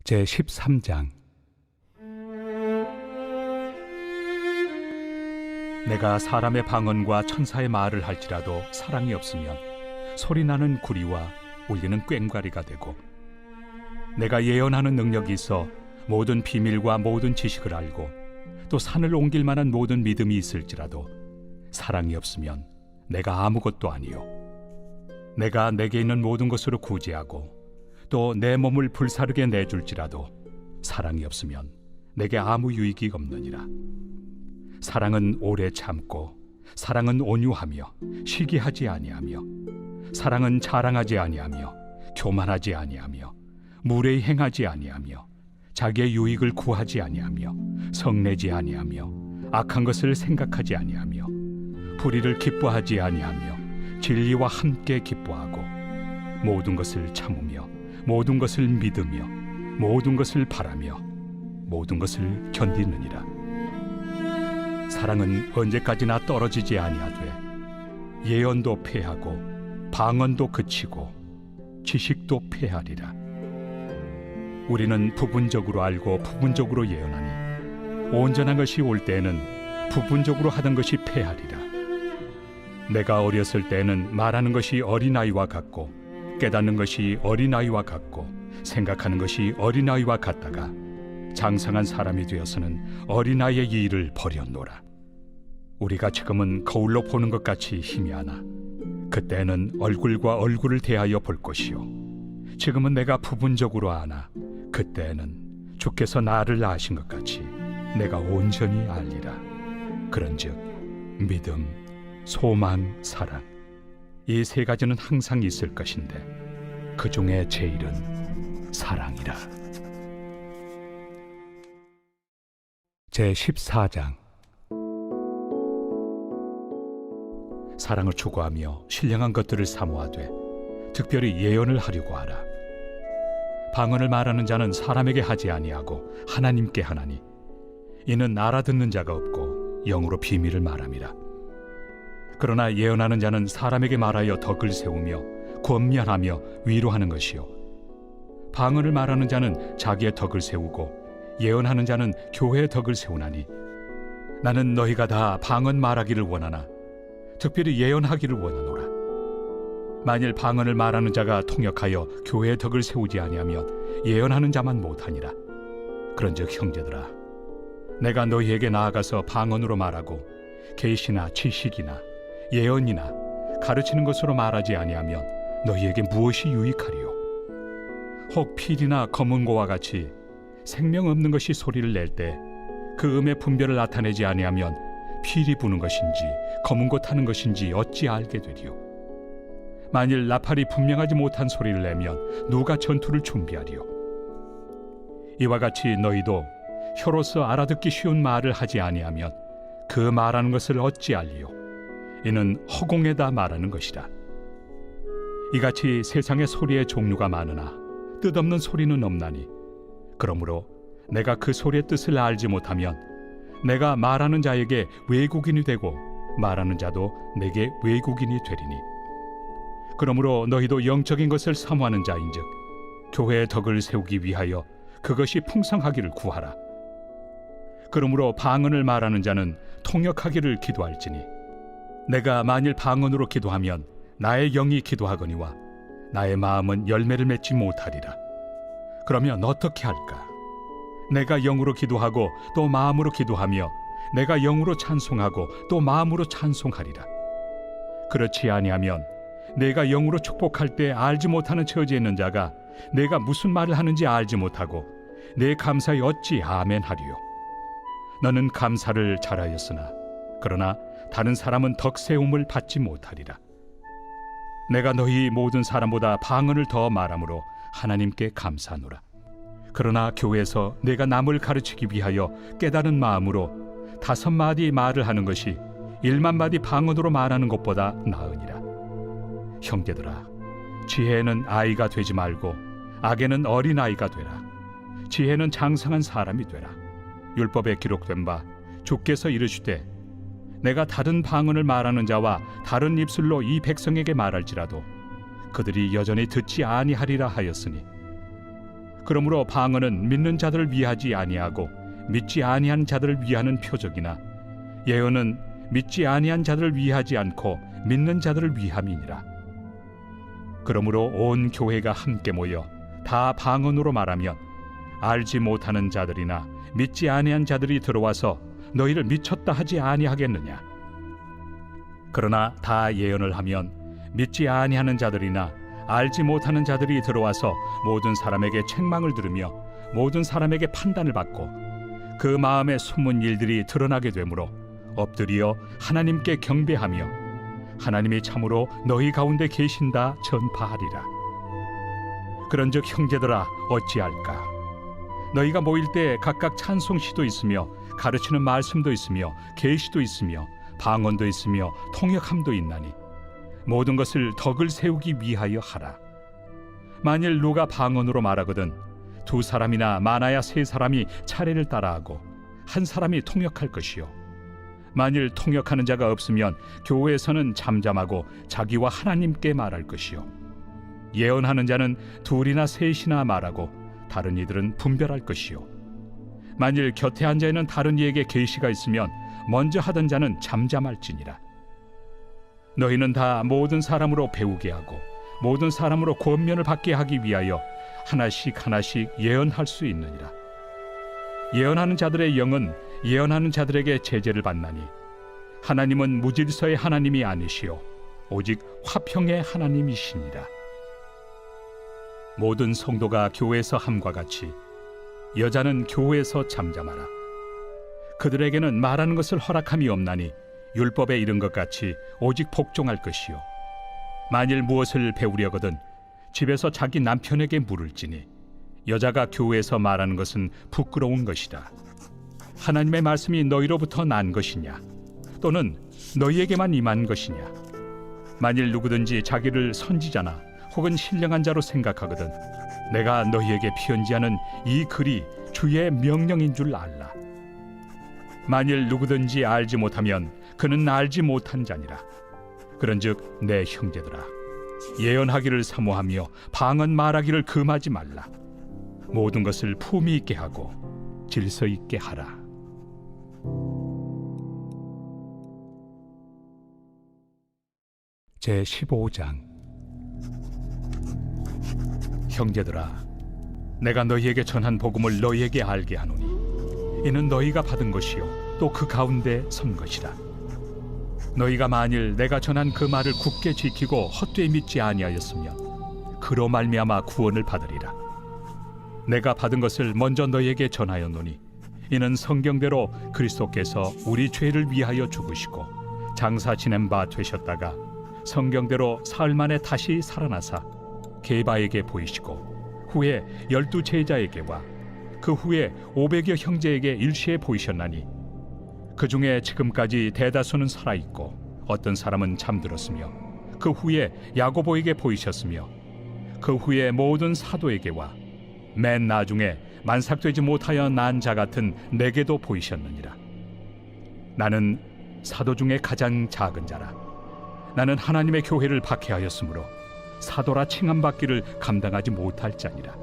제13장. 내가 사람의 방언과 천사의 말을 할지라도 사랑이 없으면 소리나는 구리와 울리는 꽹과리가 되고, 내가 예언하는 능력이 있어 모든 비밀과 모든 지식을 알고 또 산을 옮길 만한 모든 믿음이 있을지라도 사랑이 없으면 내가 아무것도 아니요, 내가 내게 있는 모든 것으로 구제하고 또 내 몸을 불사르게 내줄지라도 사랑이 없으면 내게 아무 유익이 없느니라. 사랑은 오래 참고, 사랑은 온유하며 시기하지 아니하며, 사랑은 자랑하지 아니하며 교만하지 아니하며 무례히 행하지 아니하며 자기의 유익을 구하지 아니하며 성내지 아니하며 악한 것을 생각하지 아니하며 불의를 기뻐하지 아니하며 진리와 함께 기뻐하고 모든 것을 참으며 모든 것을 믿으며 모든 것을 바라며 모든 것을 견디느니라. 사랑은 언제까지나 떨어지지 아니하되 예언도 패하고 방언도 그치고 지식도 패하리라. 우리는 부분적으로 알고 부분적으로 예언하니 온전한 것이 올 때에는 부분적으로 하던 것이 패하리라. 내가 어렸을 때에는 말하는 것이 어린아이와 같고 깨닫는 것이 어린아이와 같고 생각하는 것이 어린아이와 같다가 장성한 사람이 되어서는 어린아이의 일을 버렸노라. 우리가 지금은 거울로 보는 것 같이 희미하나 그때는 얼굴과 얼굴을 대하여 볼 것이요, 지금은 내가 부분적으로 아나 그때는 주께서 나를 아신 것 같이 내가 온전히 알리라. 그런즉 믿음, 소망, 사랑, 이 세 가지는 항상 있을 것인데 그 중에 제일은 사랑이라. 제14장. 사랑을 추구하며 신령한 것들을 사모하되 특별히 예언을 하려고 하라. 방언을 말하는 자는 사람에게 하지 아니하고 하나님께 하나니, 이는 알아듣는 자가 없고 영으로 비밀을 말함이라. 그러나 예언하는 자는 사람에게 말하여 덕을 세우며 권면하며 위로하는 것이요, 방언을 말하는 자는 자기의 덕을 세우고 예언하는 자는 교회의 덕을 세우나니, 나는 너희가 다 방언 말하기를 원하나 특별히 예언하기를 원하노라. 만일 방언을 말하는 자가 통역하여 교회의 덕을 세우지 아니하면 예언하는 자만 못하니라. 그런즉 형제들아, 내가 너희에게 나아가서 방언으로 말하고 계시나 지식이나 예언이나 가르치는 것으로 말하지 아니하면 너희에게 무엇이 유익하리요? 혹 필이나 검은고와 같이 생명 없는 것이 소리를 낼 때 그 음의 분별을 나타내지 아니하면 필이 부는 것인지 검은고 타는 것인지 어찌 알게 되리요? 만일 나팔이 분명하지 못한 소리를 내면 누가 전투를 준비하리요? 이와 같이 너희도 혀로서 알아듣기 쉬운 말을 하지 아니하면 그 말하는 것을 어찌 알리요? 이는 허공에다 말하는 것이라. 이같이 세상의 소리의 종류가 많으나 뜻없는 소리는 없나니, 그러므로 내가 그 소리의 뜻을 알지 못하면 내가 말하는 자에게 외국인이 되고 말하는 자도 내게 외국인이 되리니, 그러므로 너희도 영적인 것을 사모하는 자인즉 교회의 덕을 세우기 위하여 그것이 풍성하기를 구하라. 그러므로 방언을 말하는 자는 통역하기를 기도할지니, 내가 만일 방언으로 기도하면 나의 영이 기도하거니와 나의 마음은 열매를 맺지 못하리라. 그러면 어떻게 할까? 내가 영으로 기도하고 또 마음으로 기도하며 내가 영으로 찬송하고 또 마음으로 찬송하리라. 그렇지 아니하면 내가 영으로 축복할 때 알지 못하는 처지에 있는 자가 내가 무슨 말을 하는지 알지 못하고 내 감사에 어찌 아멘 하리요? 너는 감사를 잘하였으나 그러나 다른 사람은 덕세움을 받지 못하리라. 내가 너희 모든 사람보다 방언을 더 말함으로 하나님께 감사하노라. 그러나 교회에서 내가 남을 가르치기 위하여 깨달은 마음으로 5마디 말을 하는 것이 1만마디 방언으로 말하는 것보다 나으니라. 형제들아, 지혜에는 아이가 되지 말고 악에는 어린아이가 되라. 지혜는 장성한 사람이 되라. 율법에 기록된 바 주께서 이르시되, 내가 다른 방언을 말하는 자와 다른 입술로 이 백성에게 말할지라도 그들이 여전히 듣지 아니하리라 하였으니, 그러므로 방언은 믿는 자들을 위하지 아니하고 믿지 아니한 자들을 위하는 표적이나 예언은 믿지 아니한 자들을 위하지 않고 믿는 자들을 위함이니라. 그러므로 온 교회가 함께 모여 다 방언으로 말하면 알지 못하는 자들이나 믿지 아니한 자들이 들어와서 너희를 미쳤다 하지 아니하겠느냐. 그러나 다 예언을 하면 믿지 아니하는 자들이나 알지 못하는 자들이 들어와서 모든 사람에게 책망을 들으며 모든 사람에게 판단을 받고 그 마음에 숨은 일들이 드러나게 되므로 엎드려 하나님께 경배하며 하나님이 참으로 너희 가운데 계신다 전파하리라. 그런즉 형제들아 어찌할까? 너희가 모일 때 각각 찬송시도 있으며 가르치는 말씀도 있으며 계시도 있으며 방언도 있으며 통역함도 있나니 모든 것을 덕을 세우기 위하여 하라. 만일 누가 방언으로 말하거든 두 사람이나 많아야 세 사람이 차례를 따라하고 한 사람이 통역할 것이요 만일 통역하는 자가 없으면 교회에서는 잠잠하고 자기와 하나님께 말할 것이요 예언하는 자는 둘이나 셋이나 말하고 다른 이들은 분별할 것이요 만일 곁에 앉아 있는 다른 이에게 계시가 있으면 먼저 하던 자는 잠잠할지니라. 너희는 다 모든 사람으로 배우게 하고 모든 사람으로 권면을 받게 하기 위하여 하나씩 하나씩 예언할 수 있느니라. 예언하는 자들의 영은 예언하는 자들에게 제재를 받나니 하나님은 무질서의 하나님이 아니시오 오직 화평의 하나님이시니라. 모든 성도가 교회에서 함과 같이 여자는 교회에서 잠잠하라. 그들에게는 말하는 것을 허락함이 없나니 율법에 이른 것 같이 오직 복종할 것이요 만일 무엇을 배우려거든 집에서 자기 남편에게 물을지니 여자가 교회에서 말하는 것은 부끄러운 것이다. 하나님의 말씀이 너희로부터 난 것이냐 또는 너희에게만 임한 것이냐. 만일 누구든지 자기를 선지자나 혹은 신령한 자로 생각하거든 내가 너희에게 편지하는 이 글이 주의 명령인 줄 알라. 만일 누구든지 알지 못하면 그는 알지 못한 자니라. 그런즉 내 형제들아 예언하기를 사모하며 방언 말하기를 금하지 말라. 모든 것을 품위 있게 하고 질서 있게 하라. 제15장. 형제들아 내가 너희에게 전한 복음을 너희에게 알게 하노니 이는 너희가 받은 것이요 또 그 가운데 선 것이라. 너희가 만일 내가 전한 그 말을 굳게 지키고 헛되이 믿지 아니하였으면 그로 말미암아 구원을 받으리라. 내가 받은 것을 먼저 너희에게 전하였노니 이는 성경대로 그리스도께서 우리 죄를 위하여 죽으시고 장사 지낸 바 되셨다가 성경대로 사흘 만에 다시 살아나사 게바에게 보이시고 후에 12 제자에게와 그 후에 500여 형제에게 일시에 보이셨나니 그 중에 지금까지 대다수는 살아있고 어떤 사람은 잠들었으며 그 후에 야고보에게 보이셨으며 그 후에 모든 사도에게와 맨 나중에 만삭되지 못하여 난 자 같은 내게도 보이셨느니라. 나는 사도 중에 가장 작은 자라. 나는 하나님의 교회를 박해하였으므로 사도라 칭함받기를 감당하지 못할 자니라.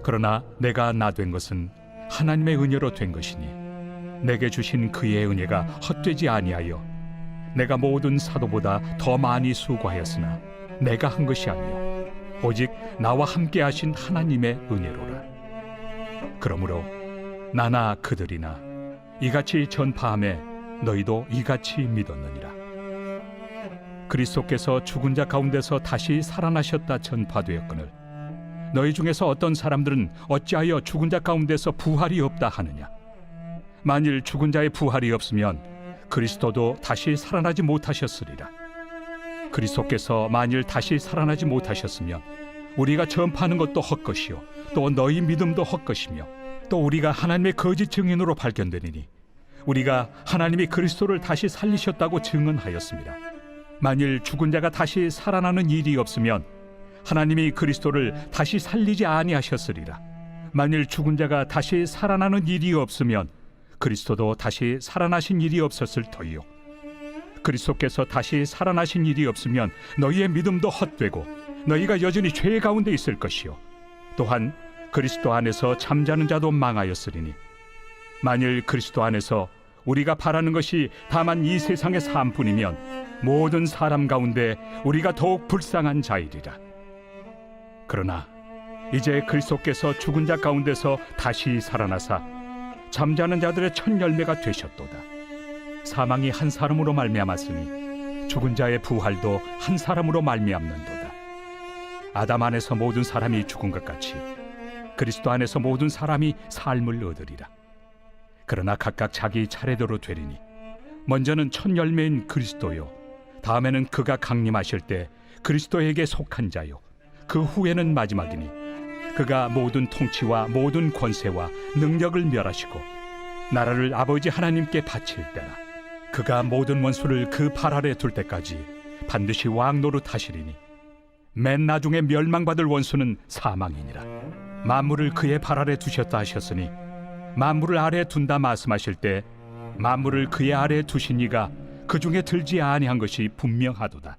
그러나 내가 나 된 것은 하나님의 은혜로 된 것이니 내게 주신 그의 은혜가 헛되지 아니하여 내가 모든 사도보다 더 많이 수고하였으나 내가 한 것이 아니요 오직 나와 함께 하신 하나님의 은혜로라. 그러므로 나나 그들이나 이같이 전파하매 너희도 이같이 믿었느니라. 그리스도께서 죽은 자 가운데서 다시 살아나셨다 전파되었거늘 너희 중에서 어떤 사람들은 어찌하여 죽은 자 가운데서 부활이 없다 하느냐. 만일 죽은 자의 부활이 없으면 그리스도도 다시 살아나지 못하셨으리라. 그리스도께서 만일 다시 살아나지 못하셨으면 우리가 전파하는 것도 헛것이요 또 너희 믿음도 헛것이며 또 우리가 하나님의 거짓 증인으로 발견되리니 우리가 하나님이 그리스도를 다시 살리셨다고 증언하였습니다. 만일 죽은 자가 다시 살아나는 일이 없으면 하나님이 그리스도를 다시 살리지 아니하셨으리라. 만일 죽은 자가 다시 살아나는 일이 없으면 그리스도도 다시 살아나신 일이 없었을 터이요 그리스도께서 다시 살아나신 일이 없으면 너희의 믿음도 헛되고 너희가 여전히 죄 가운데 있을 것이요 또한 그리스도 안에서 잠자는 자도 망하였으리니 만일 그리스도 안에서 우리가 바라는 것이 다만 이 세상의 삶뿐이면 모든 사람 가운데 우리가 더욱 불쌍한 자이리라. 그러나 이제 그리스도께서 죽은 자 가운데서 다시 살아나사 잠자는 자들의 첫 열매가 되셨도다. 사망이 한 사람으로 말미암았으니 죽은 자의 부활도 한 사람으로 말미암는도다. 아담 안에서 모든 사람이 죽은 것 같이 그리스도 안에서 모든 사람이 삶을 얻으리라. 그러나 각각 자기 차례대로 되리니 먼저는 첫 열매인 그리스도요, 다음에는 그가 강림하실 때 그리스도에게 속한 자요, 그 후에는 마지막이니 그가 모든 통치와 모든 권세와 능력을 멸하시고 나라를 아버지 하나님께 바칠 때라. 그가 모든 원수를 그 발 아래 둘 때까지 반드시 왕 노릇하시리니 맨 나중에 멸망받을 원수는 사망이니라. 만물을 그의 발 아래 두셨다 하셨으니 만물을 아래에 둔다 말씀하실 때 만물을 그의 아래에 두신 이가 그 중에 들지 아니한 것이 분명하도다.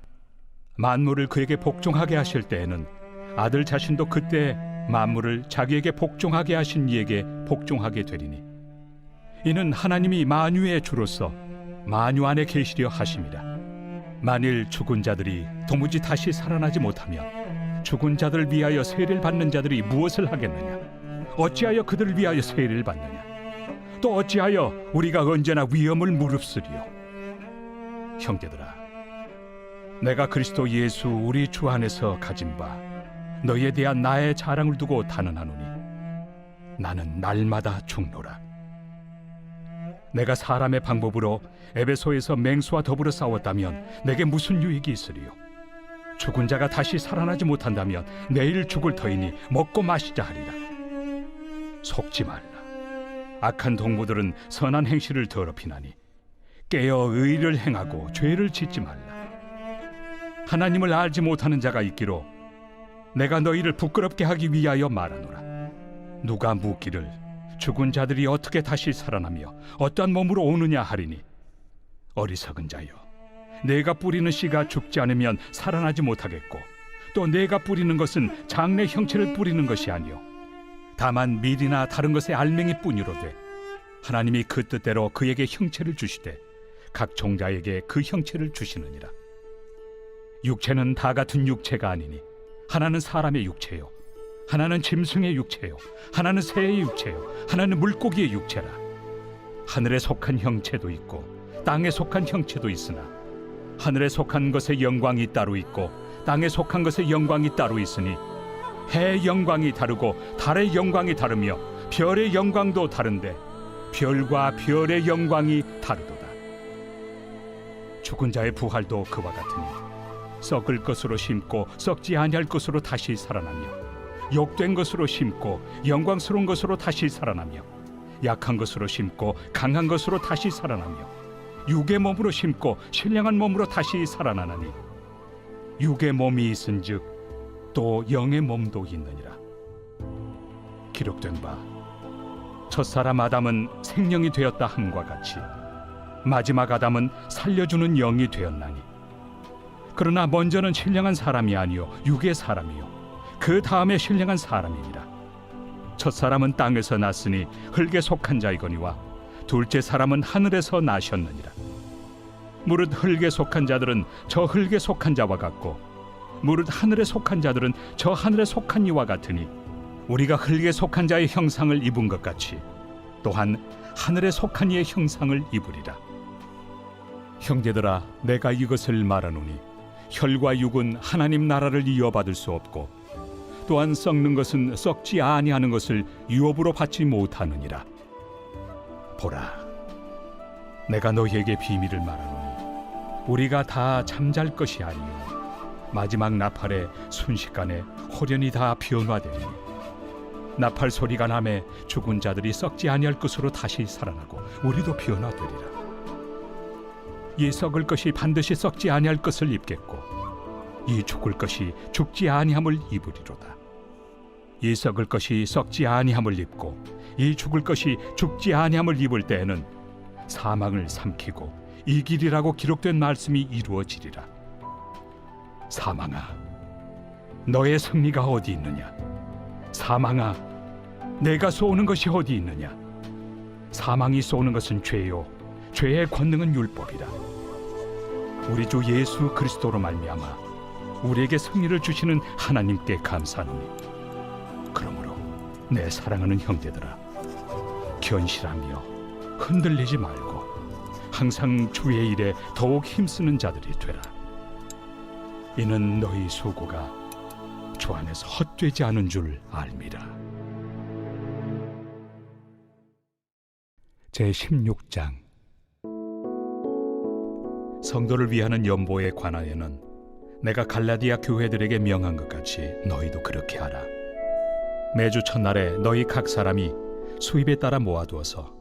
만물을 그에게 복종하게 하실 때에는 아들 자신도 그때 만물을 자기에게 복종하게 하신 이에게 복종하게 되리니 이는 하나님이 만유의 주로서 만유 안에 계시려 하심이라. 만일 죽은 자들이 도무지 다시 살아나지 못하면 죽은 자들을 위하여 세례를 받는 자들이 무엇을 하겠느냐? 어찌하여 그들을 위하여 세례를 받느냐? 또 어찌하여 우리가 언제나 위험을 무릅쓰리요? 형제들아, 내가 그리스도 예수 우리 주 안에서 가진 바 너희에 대한 나의 자랑을 두고 단언하노니 나는 날마다 죽노라. 내가 사람의 방법으로 에베소에서 맹수와 더불어 싸웠다면 내게 무슨 유익이 있으리요? 죽은 자가 다시 살아나지 못한다면 내일 죽을 터이니 먹고 마시자 하리라. 속지 말라. 악한 동무들은 선한 행실을 더럽히나니 깨어 의를 행하고 죄를 짓지 말라. 하나님을 알지 못하는 자가 있기로 내가 너희를 부끄럽게 하기 위하여 말하노라. 누가 묻기를 죽은 자들이 어떻게 다시 살아나며 어떠한 몸으로 오느냐 하리니 어리석은 자여, 내가 뿌리는 씨가 죽지 않으면 살아나지 못하겠고 또 내가 뿌리는 것은 장래 형체를 뿌리는 것이 아니요 다만 밀이나 다른 것의 알맹이 뿐이로되 하나님이 그 뜻대로 그에게 형체를 주시되 각 종자에게 그 형체를 주시느니라. 육체는 다 같은 육체가 아니니 하나는 사람의 육체요, 하나는 짐승의 육체요, 하나는 새의 육체요, 하나는 물고기의 육체라. 하늘에 속한 형체도 있고 땅에 속한 형체도 있으나 하늘에 속한 것의 영광이 따로 있고 땅에 속한 것의 영광이 따로 있으니 해의 영광이 다르고 달의 영광이 다르며 별의 영광도 다른데 별과 별의 영광이 다르도다. 죽은 자의 부활도 그와 같으니 썩을 것으로 심고 썩지 아니할 것으로 다시 살아나며 욕된 것으로 심고 영광스러운 것으로 다시 살아나며 약한 것으로 심고 강한 것으로 다시 살아나며 육의 몸으로 심고 신령한 몸으로 다시 살아나나니 육의 몸이 있은즉 또 영의 몸도 있느니라. 기록된 바 첫사람 아담은 생명이 되었다 함과 같이 마지막 아담은 살려주는 영이 되었나니 그러나 먼저는 신령한 사람이 아니요 육의 사람이요 그 다음에 신령한 사람이니라. 첫사람은 땅에서 났으니 흙에 속한 자이거니와 둘째 사람은 하늘에서 나셨느니라. 무릇 흙에 속한 자들은 저 흙에 속한 자와 같고 무릇 하늘에 속한 자들은 저 하늘에 속한 이와 같으니 우리가 흙에 속한 자의 형상을 입은 것 같이 또한 하늘에 속한 이의 형상을 입으리라. 형제들아, 내가 이것을 말하노니 혈과 육은 하나님 나라를 이어받을 수 없고 또한 썩는 것은 썩지 아니하는 것을 유업으로 받지 못하느니라. 보라, 내가 너희에게 비밀을 말하노니 우리가 다 잠잘 것이 아니요 마지막 나팔에 순식간에 호련히 다 변화되리니 나팔 소리가 나매 죽은 자들이 썩지 아니할 것으로 다시 살아나고 우리도 변화되리라. 이 썩을 것이 반드시 썩지 아니할 것을 입겠고 이 죽을 것이 죽지 아니함을 입으리로다. 이 썩을 것이 썩지 아니함을 입고 이 죽을 것이 죽지 아니함을 입을 때에는 사망을 삼키고 이기리라고 기록된 말씀이 이루어지리라. 사망아, 너의 승리가 어디 있느냐? 사망아, 내가 쏘는 것이 어디 있느냐? 사망이 쏘는 것은 죄요, 죄의 권능은 율법이라. 우리 주 예수 그리스도로 말미암아 우리에게 승리를 주시는 하나님께 감사하노니, 그러므로 내 사랑하는 형제들아, 견실하며 흔들리지 말고 항상 주의 일에 더욱 힘쓰는 자들이 되라. 이는 너희 수고가 주 안에서 헛되지 않은 줄 알미라. 제16장. 성도를 위하는 연보에 관하여는 내가 갈라디아 교회들에게 명한 것 같이 너희도 그렇게 하라. 매주 첫날에 너희 각 사람이 수입에 따라 모아두어서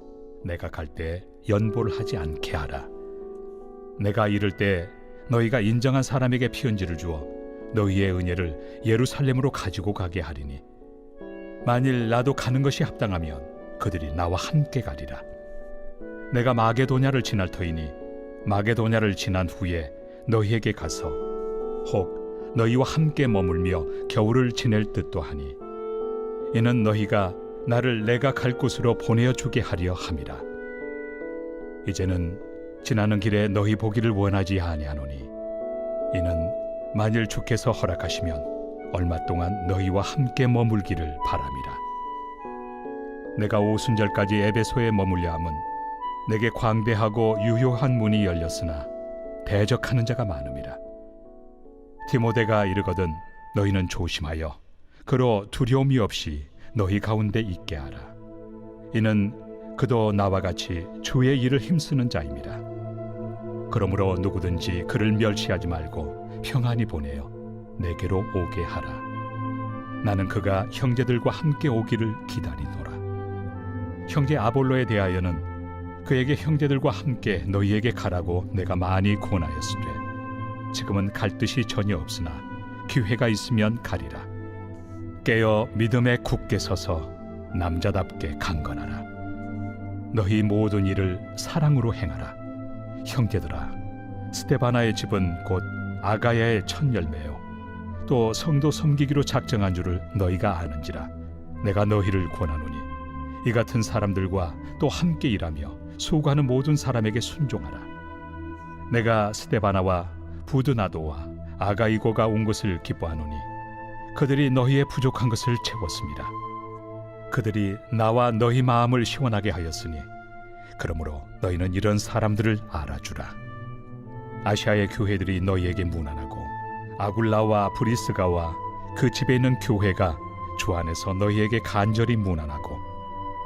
내가 갈 때 연보를 하지 않게 하라. 내가 이를 때 너희가 인정한 사람에게 편지를 주어 너희의 은혜를 예루살렘으로 가지고 가게 하리니, 만일 나도 가는 것이 합당하면 그들이 나와 함께 가리라. 내가 마게도냐를 지날 터이니 마게도냐를 지난 후에 너희에게 가서 혹 너희와 함께 머물며 겨울을 지낼 뜻도 하니, 이는 너희가 나를 내가 갈 곳으로 보내어주게 하려 함이라. 이제는 지나는 길에 너희 보기를 원하지 아니하노니, 이는 만일 주께서 허락하시면 얼마 동안 너희와 함께 머물기를 바람이라. 내가 오순절까지 에베소에 머물려 함은 내게 광대하고 유효한 문이 열렸으나 대적하는 자가 많음이라. 디모데가 이르거든 너희는 조심하여 그로 두려움이 없이 너희 가운데 있게 하라. 이는 그도 나와 같이 주의 일을 힘쓰는 자임이라. 그러므로 누구든지 그를 멸시하지 말고 평안히 보내어 내게로 오게 하라. 나는 그가 형제들과 함께 오기를 기다리노라. 형제 아볼로에 대하여는 그에게 형제들과 함께 너희에게 가라고 내가 많이 권하였으되, 지금은 갈 뜻이 전혀 없으나 기회가 있으면 가리라. 깨어 믿음에 굳게 서서 남자답게 강건하라. 너희 모든 일을 사랑으로 행하라. 형제들아, 스데바나의 집은 곧 아가야의 첫 열매요, 또 성도 섬기기로 작정한 줄을 너희가 아는지라. 내가 너희를 권하노니 이 같은 사람들과 또 함께 일하며 수고하는 모든 사람에게 순종하라. 내가 스데바나와 부드나도와 아가이고가 온 것을 기뻐하노니 그들이 너희의 부족한 것을 채웠습니다. 그들이 나와 너희 마음을 시원하게 하였으니, 그러므로 너희는 이런 사람들을 알아주라. 아시아의 교회들이 너희에게 문안하고 아굴라와 브리스가와 그 집에 있는 교회가 주 안에서 너희에게 간절히 문안하고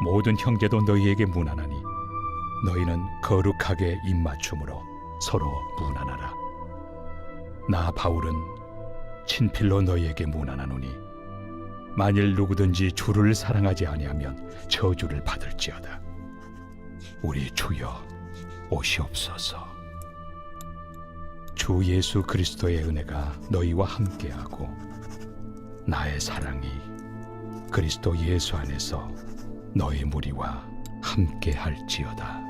모든 형제도 너희에게 문안하니, 너희는 거룩하게 입맞춤으로 서로 문안하라. 나 바울은 친필로 너희에게 문안하노니, 만일 누구든지 주를 사랑하지 아니하면 저주를 받을지어다. 우리 주여 오시옵소서. 주 예수 그리스도의 은혜가 너희와 함께하고 나의 사랑이 그리스도 예수 안에서 너희 무리와 함께할지어다.